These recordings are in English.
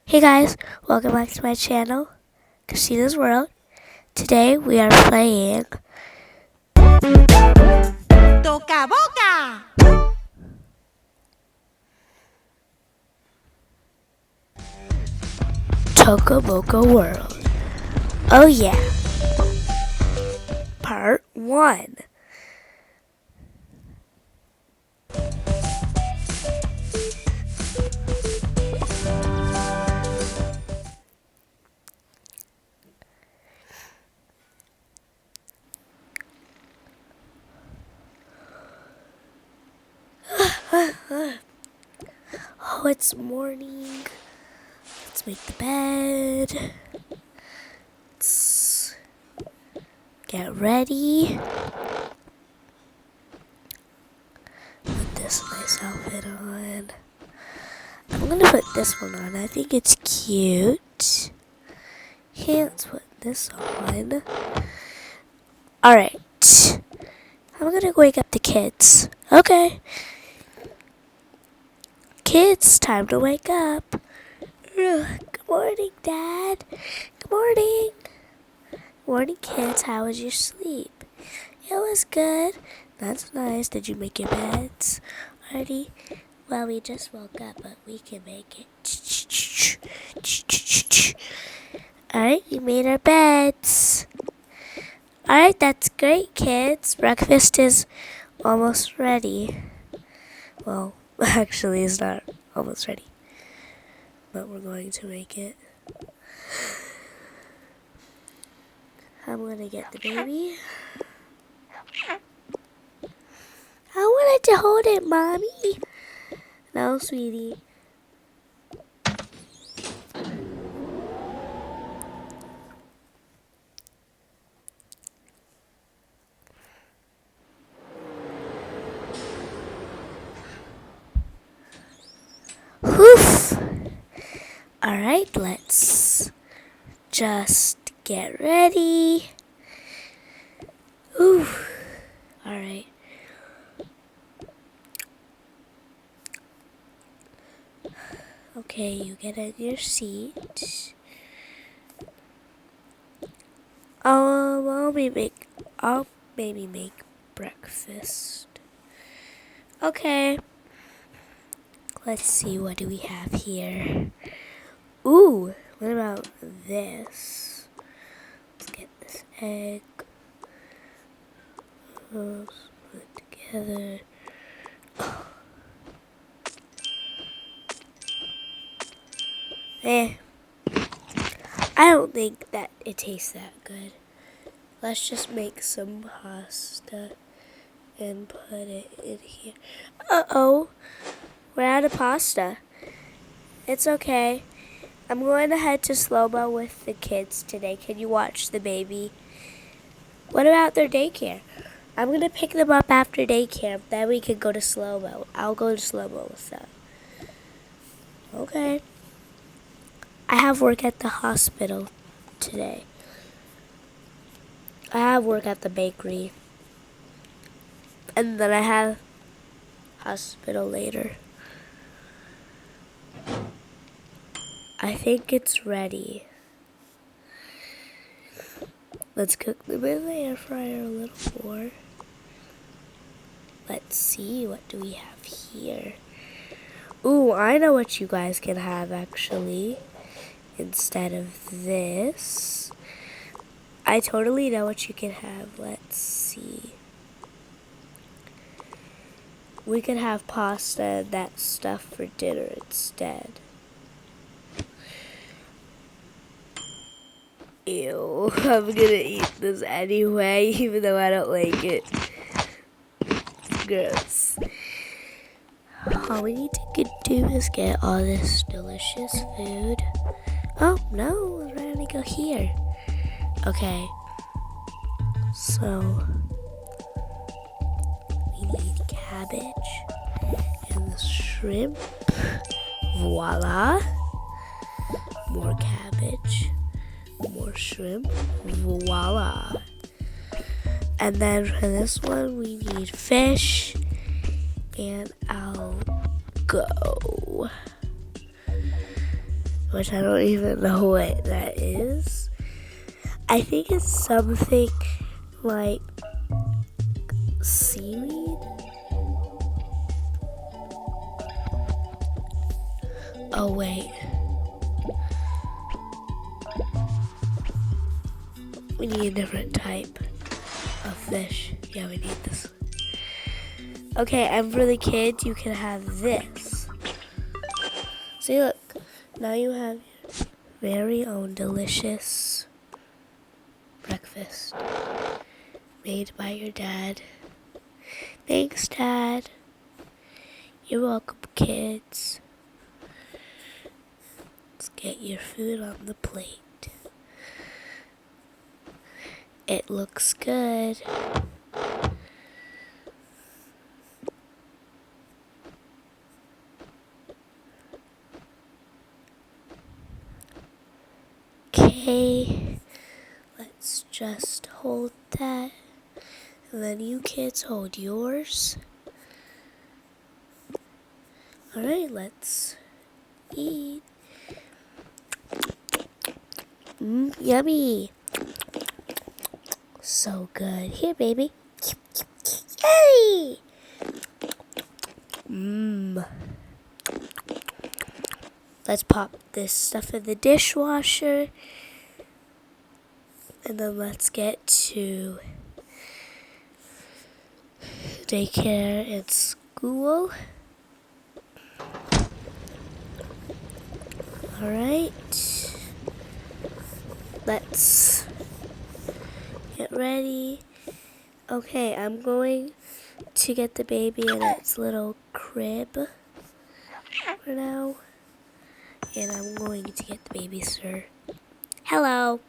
Hey guys, welcome back to my channel, Christina's World. Today we are playing Toca boca. Toca World. Oh yeah, part 1. Oh, it's morning. Let's make the bed. Let's get ready. Put this nice outfit on. I'm gonna put this one on. I think it's cute. Okay, let's put this on. Alright. I'm gonna wake up the kids. Okay. Kids, time to wake up. Good morning, Dad. Good morning. Morning, kids. How was your sleep? It was good. That's nice. Did you make your beds already? Well, we just woke up, but we can make it. Alright, we made our beds. Alright, that's great, kids. Breakfast is almost ready. Well, actually, it's not almost ready. But we're going to make it. I'm going to get the baby. I wanted to hold it, Mommy. No, sweetie. Woof. Alright, let's just get ready. Ooh. Alright. Okay, you get in your seat. I'll maybe make breakfast. Okay. Let's see, what do we have here? Ooh, what about this? Let's get this egg. Let's put it together. I don't think that it tastes that good. Let's just make some pasta and put it in here. Uh-oh, we're out of pasta. It's okay. I'm going to head to slow-mo with the kids today. Can you watch the baby? What about their daycare? I'm going to pick them up after daycare. Then we can go to slow-mo. I'll go to slow-mo with them. Okay. I have work at the hospital today. I have work at the bakery. And then I have hospital later. I think it's ready. Let's cook them in the air fryer a little more. Let's see, what do we have here? Ooh, I know what you guys can have actually. Instead of this. I totally know what you can have. Let's see. We could have pasta and that stuff for dinner instead. Ew, I'm gonna eat this anyway, even though I don't like it. Gross. All we need to do is get all this delicious food. Oh, no, we're ready to go here. Okay. So, we need cabbage and the shrimp. Voila. More cabbage. More shrimp. Voila. And then for this one, we need fish. And I'll go. which I don't even know what that is. I think it's something like seaweed. Oh, wait. We need a different type of fish. Yeah, we need this. Okay, and for the kids, you can have this. See, look. Now you have your very own delicious breakfast made by your dad. Thanks, Dad. You're welcome, kids. Let's get your food on the plate. It looks good. Okay, let's just hold that. And then you kids hold yours. Alright, let's eat. Yummy. So good. Here, baby. Hey! Let's pop this stuff in the dishwasher. And then let's get to daycare and school. Alright. Let's get ready. Okay, I'm going to get the baby in its little crib for now. And I'm going to get the babysitter. Hello.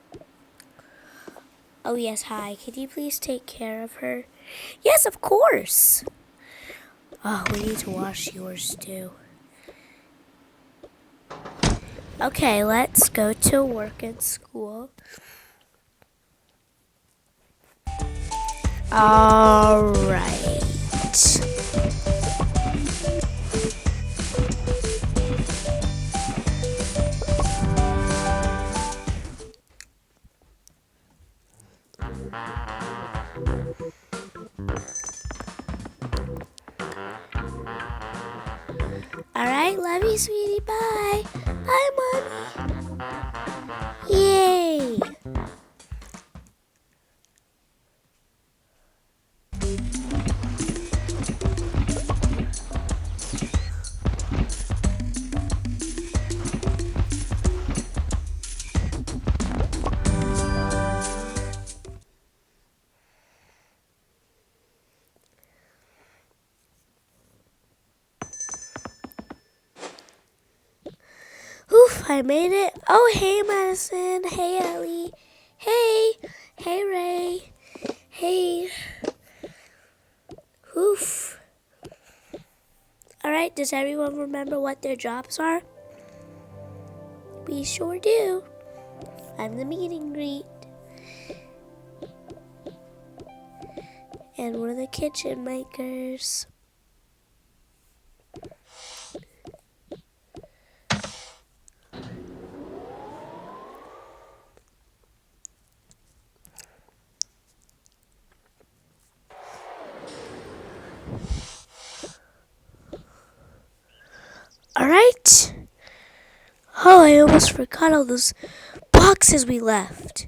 Oh, yes, hi. Could you please take care of her? Yes, of course. Oh, we need to wash yours too. Okay, let's go to work and school. All right. All right, love you, sweetie. Bye. Bye, Mommy. Yay. Oof, I made it. Oh, hey, Madison. Hey, Ellie. Hey. Hey, Ray. Hey. Oof. All right, does everyone remember what their jobs are? We sure do. I'm the meet and greet. And we're the kitchen makers. All right. Oh, I almost forgot all those boxes we left.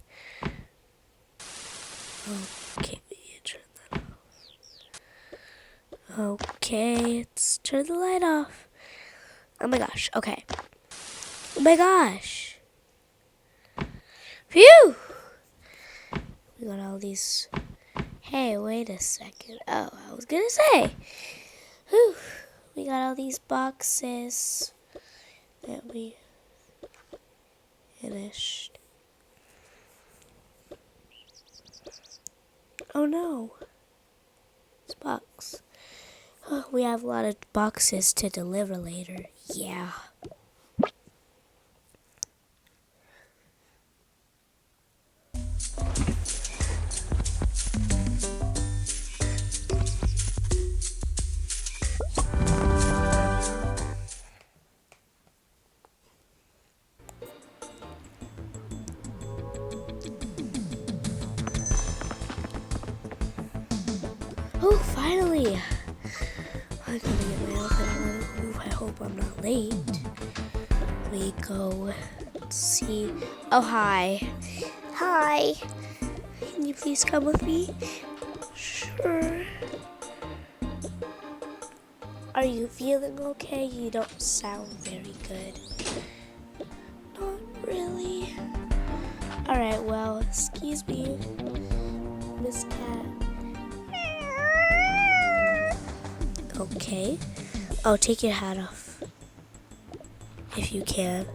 Okay, turn that off. Okay, let's turn the light off. Oh my gosh, okay. Oh my gosh. Phew! We got all these. Hey, wait a second. Oh, I was gonna say. Whew. We got all these boxes that we finished. Oh no. It's box. Oh, we have a lot of boxes to deliver later. Yeah. Oh, finally! I'm gonna get my outfit on. Ooh, I hope I'm not late. We go. Let's see. Oh, hi. Hi. Can you please come with me? Sure. Are you feeling okay? You don't sound very good. Not really. Alright, well, excuse me, Miss Cat. Okay. Oh, take your hat off. If you can.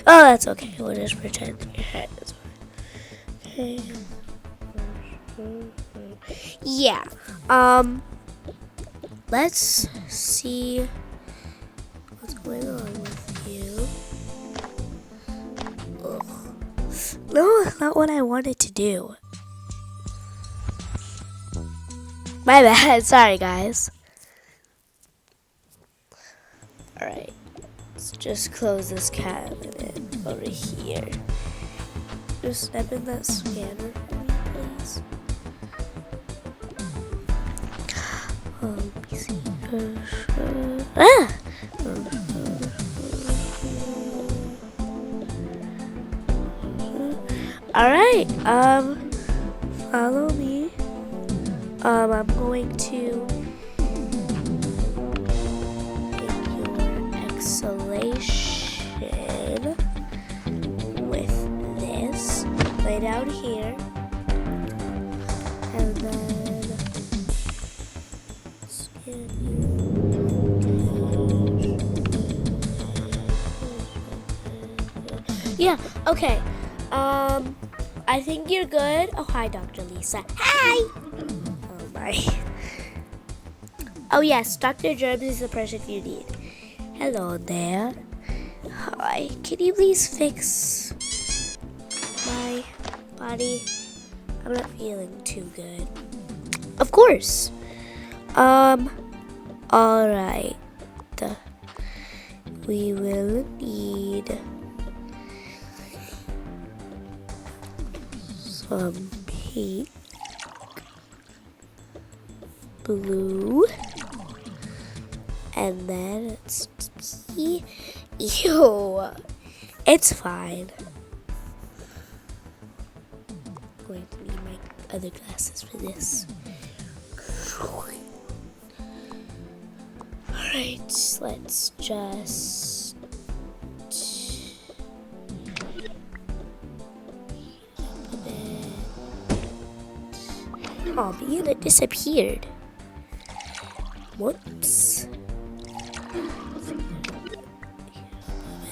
Oh, that's okay. We'll just pretend your hat is okay. Yeah. Let's see what's going on with you. Ugh. No, that's not what I wanted to do. My bad. Sorry, guys. Alright. Let's just close this cabinet over here. Just step in that scanner for me, please. Ah! Alright, follow me. I'm going to make your exhalation with this. Lay down here. And then scan you. Yeah, okay. I think you're good. Oh, hi, Dr. Lisa. Hi! Oh, my. Oh, yes, Dr. Germs is the person you need. Hello there. Hi. Can you please fix my body? I'm not feeling too good. Of course. Alright. We will need some pink, blue, and then it's ew. It's fine. I'm going to need my other glasses for this. Alright, let's just oh man, it disappeared. Whoops.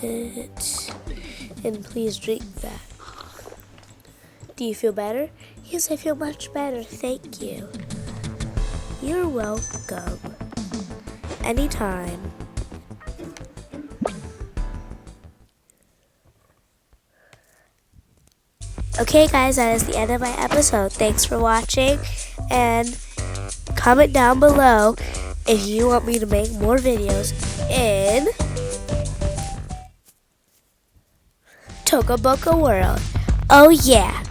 And please drink that. Do you feel better? Yes, I feel much better. Thank you. You're welcome. Anytime. Okay, guys, that is the end of my episode. Thanks for watching, and comment down below if you want me to make more videos in Toca Boca World. Oh, yeah.